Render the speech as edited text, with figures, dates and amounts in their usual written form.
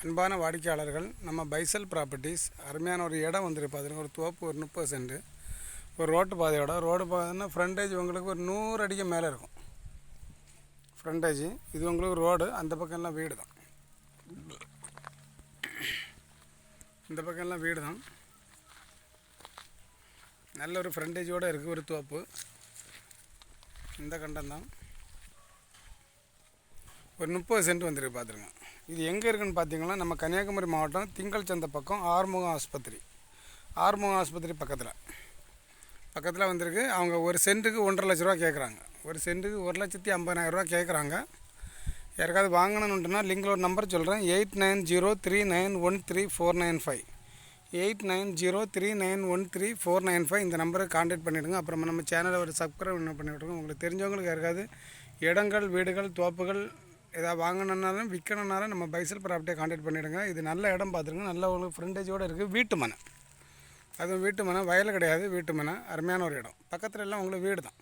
அன்பான வாடிக்கையாளர்கள், நம்ம பைசல் ப்ராப்பர்ட்டிஸ் அருமையான ஒரு இடம் வந்துருக்கு. பார்த்துருங்க, ஒரு தோப்பு, ஒரு 30 சென்ட், ஒரு ரோட்டு பாதையோட. ரோடு பாதைன்னா ஃப்ரண்டேஜ் உங்களுக்கு ஒரு 100 அடிக்கு மேலே இருக்கும் ஃப்ரண்டேஜ். இது உங்களுக்கு ரோடு, அந்த பக்கம்லாம் வீடு தான். இந்த பக்கம்லாம் வீடு தான். நல்ல ஒரு ஃப்ரண்டேஜோடு இருக்குது ஒரு தோப்பு. இந்த கண்டம் தான். ஒரு 30 சென்ட் வந்துருக்கு. பார்த்துருங்க. இது எங்கே இருக்குதுன்னு பார்த்தீங்கன்னா, நம்ம கன்னியாகுமரி மாவட்டம் திங்கள் சந்தை பக்கம் ஆறுமுகம் ஆஸ்பத்திரி பக்கத்தில் வந்திருக்கு. அவங்க ஒரு சென்ட்டுக்கு 1.5 லட்ச ரூபா கேட்குறாங்க. ஒரு சென்ட்டுக்கு 1,50,000 ரூபா கேட்குறாங்க. யாருக்காவது வாங்கணுன்ட்டுனா லிங்கில் ஒரு நம்பர் சொல்கிறேன், 8903913495 8903913495. இந்த நம்பருக்கு கான்டாக்ட் பண்ணிவிடுங்க. அப்புறமா நம்ம சேனலை ஒரு சப்ஸ்கிரைப் பண்ணி விட்ருங்க. உங்களுக்கு தெரிஞ்சவங்களுக்கு யாருக்காவது இடங்கள், வீடுகள், தோப்புகள் ஏதாவது வாங்கணுன்னாலும் விற்கணுன்னாலும் நம்ம பைசல் ப்ராப்பர்ட்டியை கான்டாக்ட் பண்ணிவிடுங்க. இது நல்ல இடம். பார்த்துருங்க, நல்ல உங்களுக்கு ஃப்ரண்டேஜோடு இருக்குது. வீட்டு மனை, அதுவும் வீட்டு மனை, வயல் கிடையாது, வீட்டு மனை. அருமையான ஒரு இடம். பக்கத்தில் எல்லாம் உங்களுக்கு வீடு தான்.